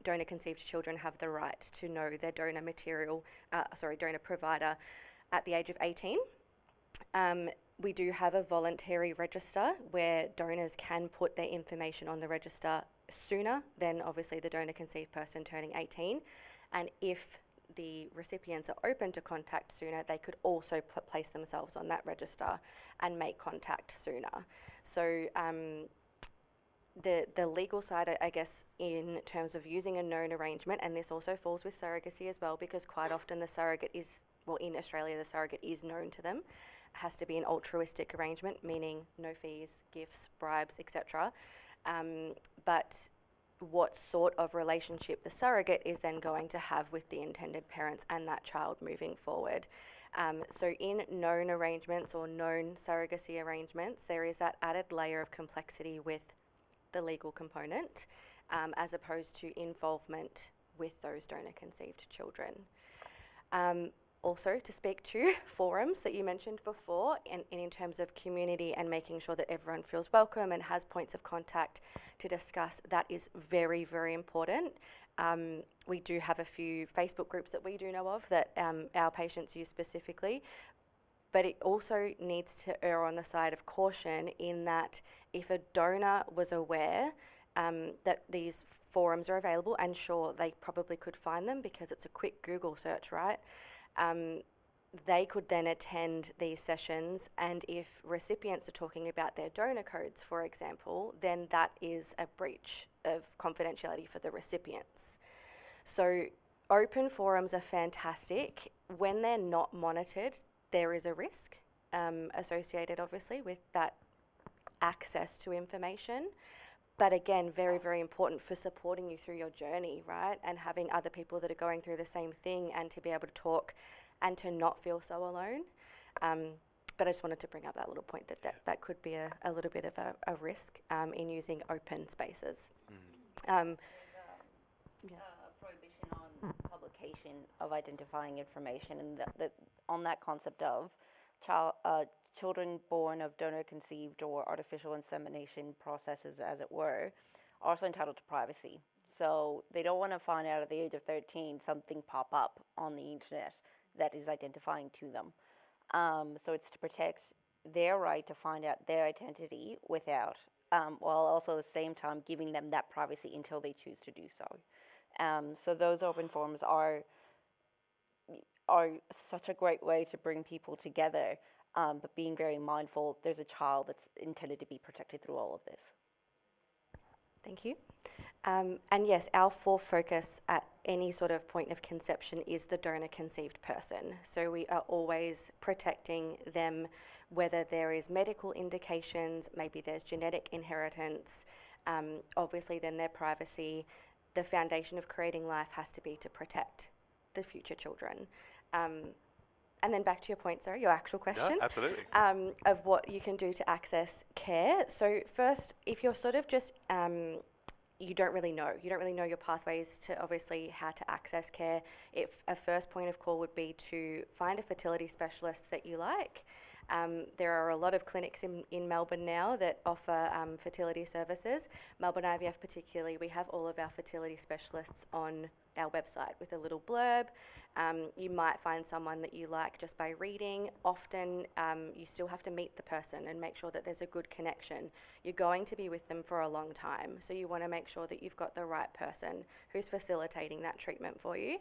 donor conceived children have the right to know their donor provider at the age of 18. We do have a voluntary register where donors can put their information on the register sooner than obviously the donor conceived person turning 18. And if the recipients are open to contact sooner, they could also place themselves on that register and make contact sooner. So the legal side, I guess, in terms of using a known arrangement, and this also falls with surrogacy as well, because quite often the surrogate is, well, in Australia, the surrogate is known to them. It has to be an altruistic arrangement, meaning no fees, gifts, bribes, etc. But what sort of relationship the surrogate is then going to have with the intended parents and that child moving forward. So in known arrangements or known surrogacy arrangements, there is that added layer of complexity with the legal component, as opposed to involvement with those donor conceived children. Also, to speak to forums that you mentioned before, and in terms of community and making sure that everyone feels welcome and has points of contact to discuss, that is very, very important. We do have a few Facebook groups that we do know of that our patients use specifically, but it also needs to err on the side of caution in that if a donor was aware that these forums are available, and sure, they probably could find them because it's a quick Google search, right? They could then attend these sessions, and if recipients are talking about their donor codes, for example, then that is a breach of confidentiality for the recipients. So open forums are fantastic. When they're not monitored, there is a risk associated, obviously, with that access to information. But again, very, very important for supporting you through your journey, right? And having other people that are going through the same thing, and to be able to talk and to not feel so alone. But I just wanted to bring up that little point that could be a little bit of a risk in using open spaces. Prohibition on publication of identifying information, and that on that concept of children born of donor-conceived or artificial insemination processes, as it were, are also entitled to privacy. So they don't want to find out at the age of 13 something pop up on the internet that is identifying to them. So it's to protect their right to find out their identity without, while also at the same time giving them that privacy until they choose to do so. So those open forums are such a great way to bring people together, but being very mindful there's a child that's intended to be protected through all of this. Thank you. And yes, our full focus at any sort of point of conception is the donor-conceived person. So we are always protecting them, whether there is medical indications, maybe there's genetic inheritance, obviously then their privacy. The foundation of creating life has to be to protect the future children. And then back to your point, sorry, your actual question. Yeah, absolutely. Of what you can do to access care. So first, if you're sort of just, you don't really know your pathways to obviously how to access care, if a first point of call would be to find a fertility specialist that you like. There are a lot of clinics in Melbourne now that offer fertility services. Melbourne IVF particularly, we have all of our fertility specialists on our website with a little blurb. You might find someone that you like just by reading. Often you still have to meet the person and make sure that there's a good connection. You're going to be with them for a long time, so you want to make sure that you've got the right person who's facilitating that treatment for you.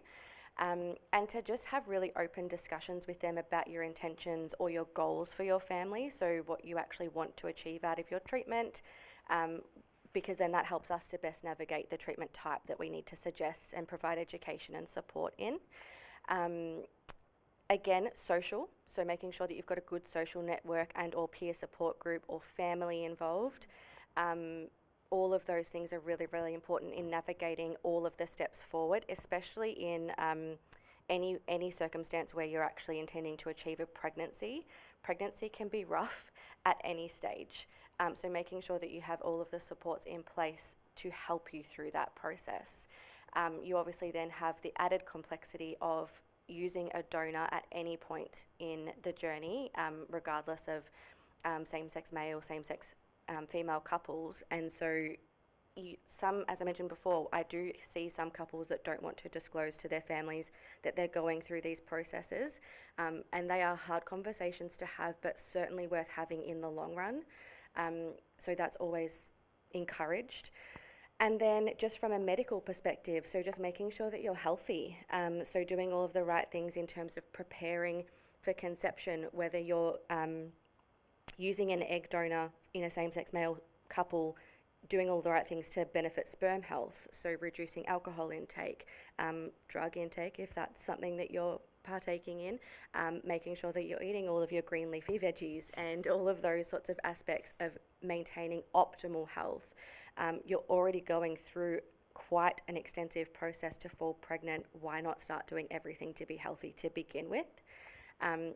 And to just have really open discussions with them about your intentions or your goals for your family, so what you actually want to achieve out of your treatment, because then that helps us to best navigate the treatment type that we need to suggest and provide education and support in. Again, social, so making sure that you've got a good social network and or peer support group or family involved. All of those things are really, really important in navigating all of the steps forward, especially in any circumstance where you're actually intending to achieve a pregnancy. Pregnancy can be rough at any stage. So making sure that you have all of the supports in place to help you through that process. You obviously then have the added complexity of using a donor at any point in the journey, regardless of same-sex male, same-sex female couples. And so as I mentioned before, I do see some couples that don't want to disclose to their families that they're going through these processes, and they are hard conversations to have, but certainly worth having in the long run. So that's always encouraged. And then just from a medical perspective, so just making sure that you're healthy, so doing all of the right things in terms of preparing for conception, whether you're using an egg donor in a same-sex male couple, doing all the right things to benefit sperm health, so reducing alcohol intake, drug intake if that's something that you're partaking in, making sure that you're eating all of your green leafy veggies and all of those sorts of aspects of maintaining optimal health. You're already going through quite an extensive process to fall pregnant. Why not start doing everything to be healthy to begin with?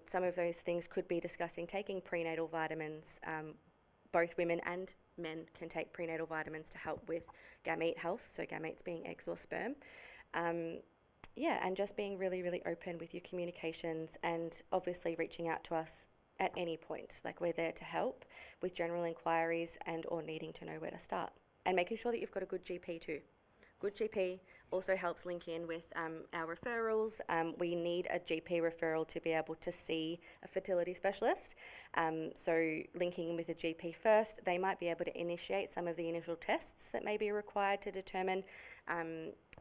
Some of those things could be discussing taking prenatal vitamins. Both women and men can take prenatal vitamins to help with gamete health, so gametes being eggs or sperm. And just being really, really open with your communications, and obviously reaching out to us at any point. Like, we're there to help with general inquiries and or needing to know where to start. And making sure that you've got a good GP too. Good GP also helps link in with our referrals. We need a GP referral to be able to see a fertility specialist. So linking in with a GP first, they might be able to initiate some of the initial tests that may be required to determine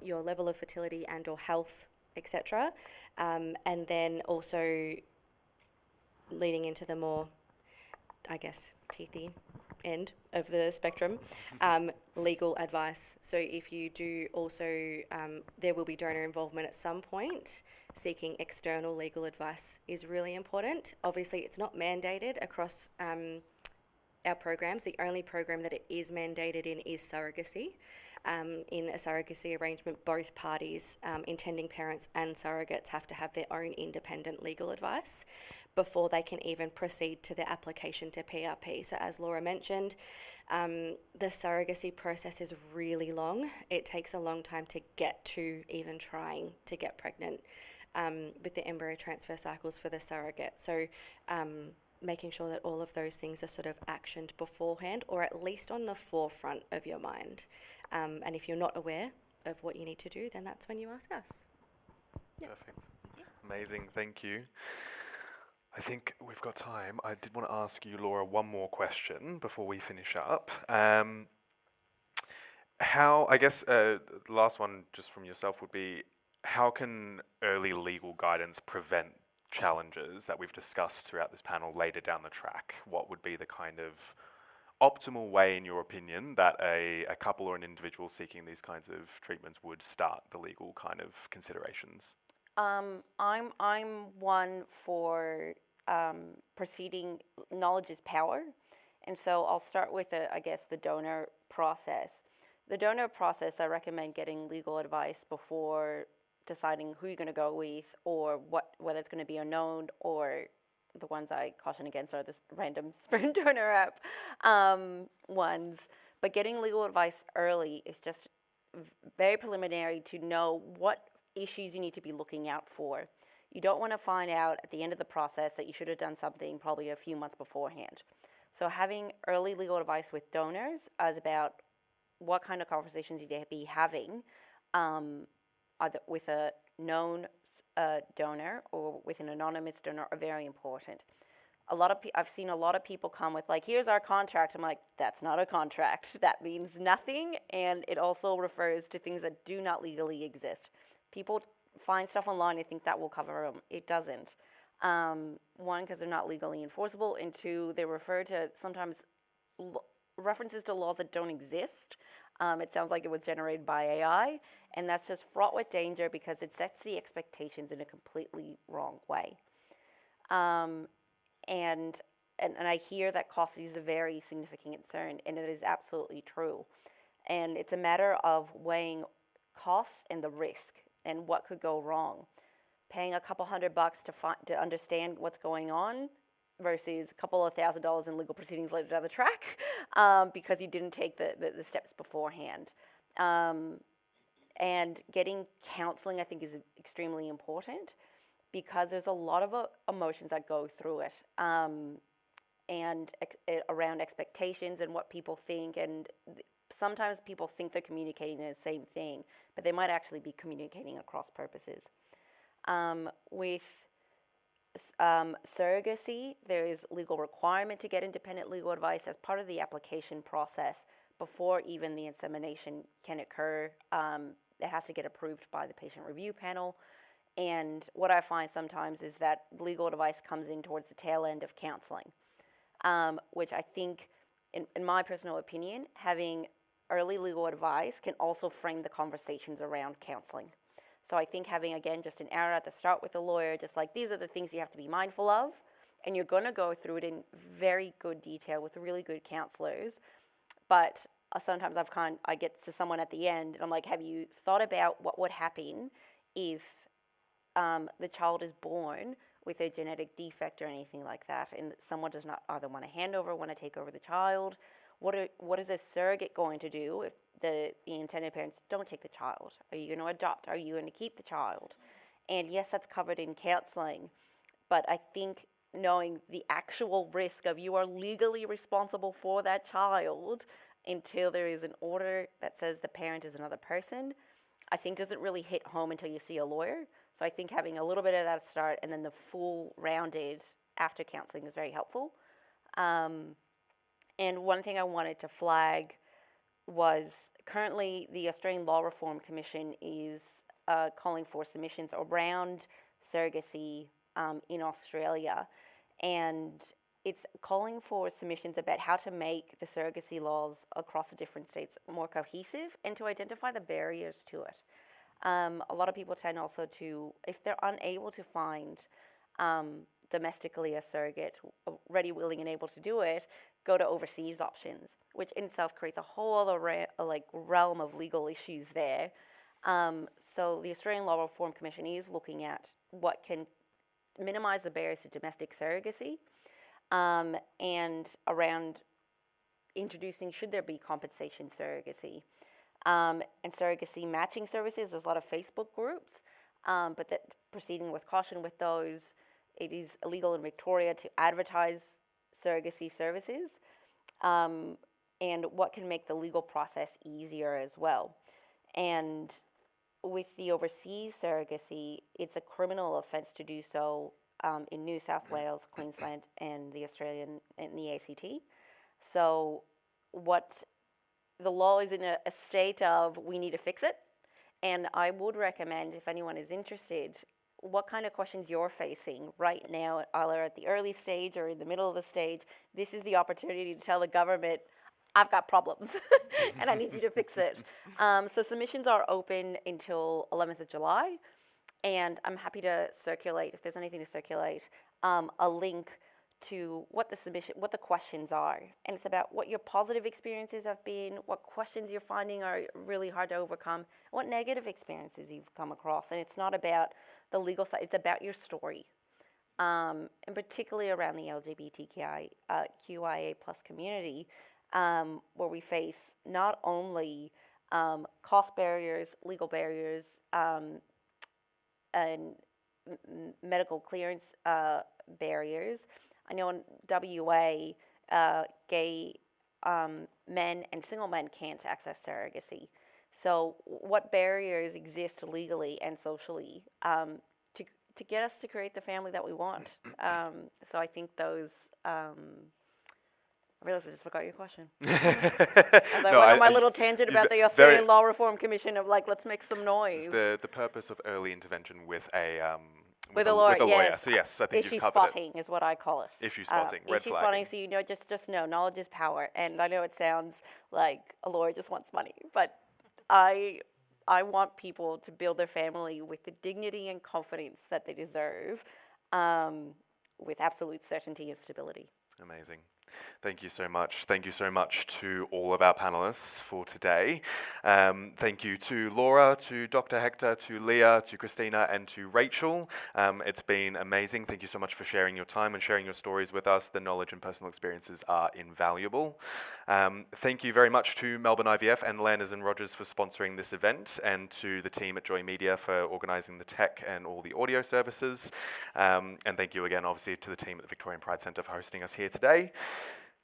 your level of fertility and or health, etc. And then also leading into the more, I guess, teethy end of the spectrum, legal advice. So if you do also, there will be donor involvement at some point. Seeking external legal advice is really important. Obviously, it's not mandated across our programs. The only program that it is mandated in is surrogacy. in a surrogacy arrangement, both parties, intending parents and surrogates, have to have their own independent legal advice before they can even proceed to the application to PRP. So as Laura mentioned, the surrogacy process is really long. It takes a long time to get to even trying to get pregnant with the embryo transfer cycles for the surrogate. So making sure that all of those things are sort of actioned beforehand, or at least on the forefront of your mind. And if you're not aware of what you need to do, then that's when you ask us. Perfect. Amazing, thank you. I think we've got time. I did want to ask you, Laura, one more question before we finish up. I guess the last one just from yourself would be, how can early legal guidance prevent challenges that we've discussed throughout this panel later down the track? What would be the kind of optimal way, in your opinion, that a couple or an individual seeking these kinds of treatments would start the legal kind of considerations? I'm one for proceeding. Knowledge is power, and so I'll start with the donor process. The donor process, I recommend getting legal advice before deciding who you're going to go with, or whether it's going to be unknown, or the ones I caution against are the random sperm donor app ones. But getting legal advice early is just very preliminary to know what issues you need to be looking out for. You don't want to find out at the end of the process that you should have done something probably a few months beforehand. So having early legal advice with donors is about what kind of conversations you need to be having, either with a known donor or with an anonymous donor, are very important. I've seen a lot of people come with like, here's our contract. I'm like, that's not a contract. That means nothing, and it also refers to things that do not legally exist. People find stuff online and think that will cover them. It doesn't. One, because they're not legally enforceable, and two, they refer to sometimes references to laws that don't exist. It sounds like it was generated by AI, and that's just fraught with danger because it sets the expectations in a completely wrong way. And I hear that cost is a very significant concern, and it is absolutely true. And it's a matter of weighing costs and the risk and what could go wrong. Paying a couple $100 to understand what's going on versus a couple of $1,000s in legal proceedings later down the track because you didn't take the steps beforehand. And getting counseling, I think, is extremely important because there's a lot of emotions that go through it, and around expectations and what people think. And sometimes people think they're communicating the same thing, but they might actually be communicating across purposes. With surrogacy, there is legal requirement to get independent legal advice as part of the application process before even the insemination can occur. It has to get approved by the patient review panel. And what I find sometimes is that legal advice comes in towards the tail end of counseling, which I think, in my personal opinion, having early legal advice can also frame the conversations around counseling. So I think having, again, just an hour at the start with a lawyer, just like these are the things you have to be mindful of, and you're going to go through it in very good detail with really good counselors. But sometimes I get to someone at the end, and I'm like, have you thought about what would happen if the child is born with a genetic defect or anything like that, and someone does not either want to hand over, want to take over the child? What is a surrogate going to do if the intended parents don't take the child? Are you going to adopt? Are you going to keep the child? And yes, that's covered in counseling, but I think knowing the actual risk of you are legally responsible for that child until there is an order that says the parent is another person, I think doesn't really hit home until you see a lawyer. So I think having a little bit of that start and then the full rounded after counseling is very helpful. And one thing I wanted to flag was currently the Australian Law Reform Commission is calling for submissions around surrogacy in Australia. And it's calling for submissions about how to make the surrogacy laws across the different states more cohesive and to identify the barriers to it. A lot of people tend also to, if they're unable to find domestically a surrogate, ready, willing, and able to do it, go to overseas options, which in itself creates a whole other realm of legal issues there. So the Australian Law Reform Commission is looking at what can minimise the barriers to domestic surrogacy, and around introducing, should there be compensation surrogacy, and surrogacy matching services. There's a lot of Facebook groups, but that proceeding with caution with those. It is illegal in Victoria to advertise surrogacy services, and what can make the legal process easier as well. And with the overseas surrogacy, it's a criminal offence to do so in New South Wales, Queensland, and the Australian and the ACT. So what the law is in a state of, we need to fix it. And I would recommend, if anyone is interested, what kind of questions you're facing right now, either at the early stage or in the middle of the stage. This is the opportunity to tell the government, I've got problems and I need you to fix it. So submissions are open until 11th of July, and I'm happy to circulate, if there's anything to circulate, a link to what the questions are. And it's about what your positive experiences have been, what questions you're finding are really hard to overcome, what negative experiences you've come across. And it's not about the legal side, it's about your story. And particularly around the LGBTIQA plus community, where we face not only cost barriers, legal barriers, and medical clearance barriers. I know in WA, gay men and single men can't access surrogacy. So what barriers exist legally and socially to get us to create the family that we want? So I think those... I realized I just forgot your question. As I went on my little tangent about the Australian Law Reform Commission of let's make some noise. It's the purpose of early intervention with a with a lawyer. Yes. So yes, I think issue you've covered spotting is what I call it. Issue spotting, red issue flagging. spotting. So just know, knowledge is power. And I know it sounds like a lawyer just wants money, but I want people to build their family with the dignity and confidence that they deserve, with absolute certainty and stability. Amazing. Thank you so much. Thank you so much to all of our panelists for today. Thank you to Laura, to Dr. Hector, to Leah, to Christina, and to Rachel. It's been amazing. Thank you so much for sharing your time and sharing your stories with us. The knowledge and personal experiences are invaluable. Thank you very much to Melbourne IVF and Landers and Rogers for sponsoring this event, and to the team at Joy Media for organising the tech and all the audio services. And thank you again, obviously, to the team at the Victorian Pride Centre for hosting us here today.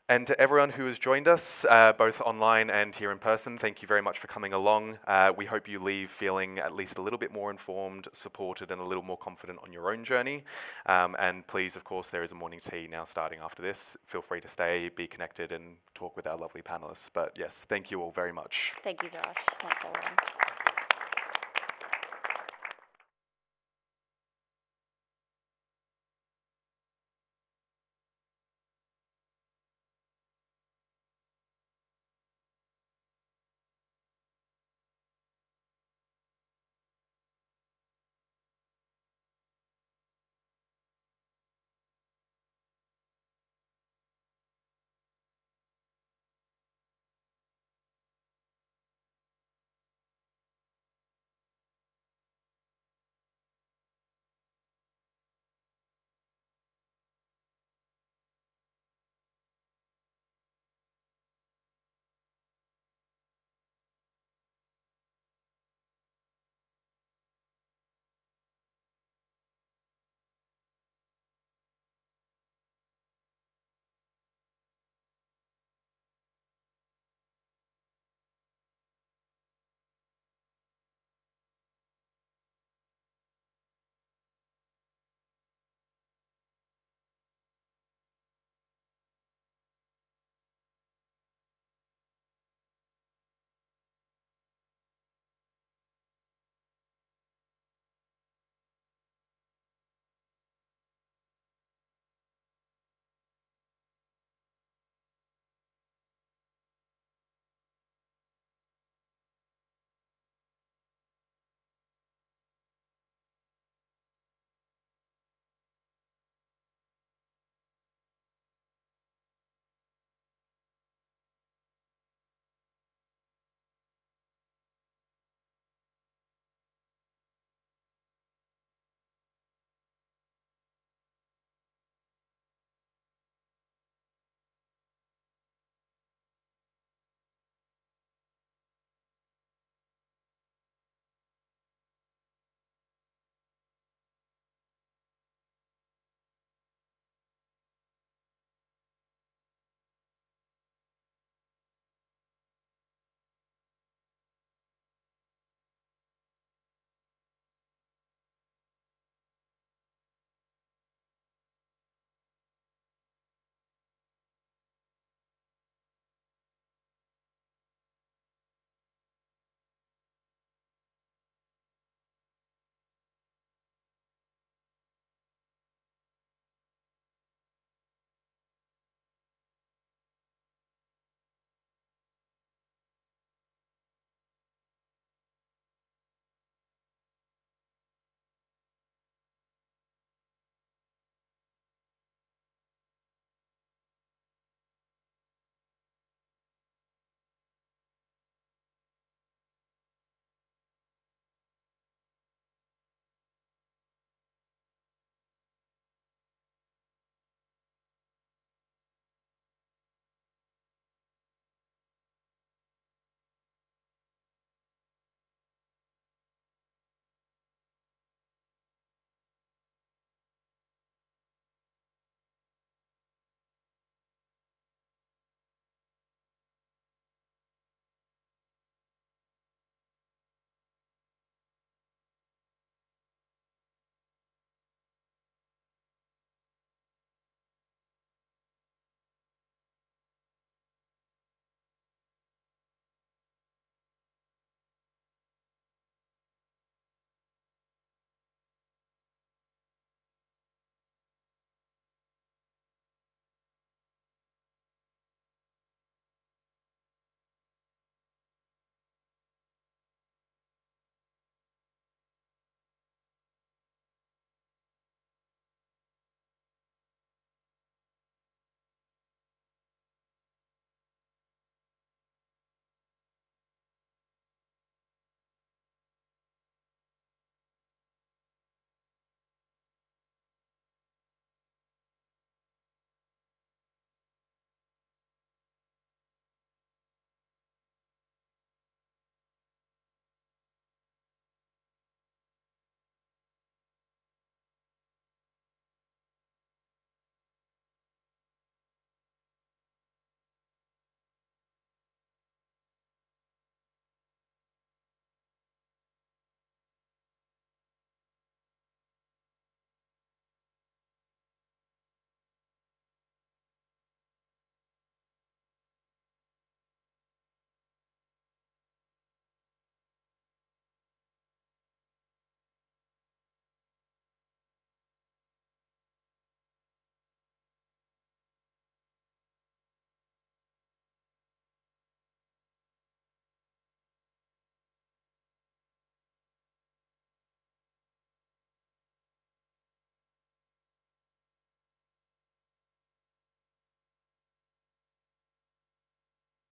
And to everyone who has joined us, both online and here in person, thank you very much for coming along. We hope you leave feeling at least a little bit more informed, supported, and a little more confident on your own journey. And please, of course, there is a morning tea now starting after this. Feel free to stay, be connected, and talk with our lovely panelists. But yes, thank you all very much. Thank you, Josh. Thanks, everyone.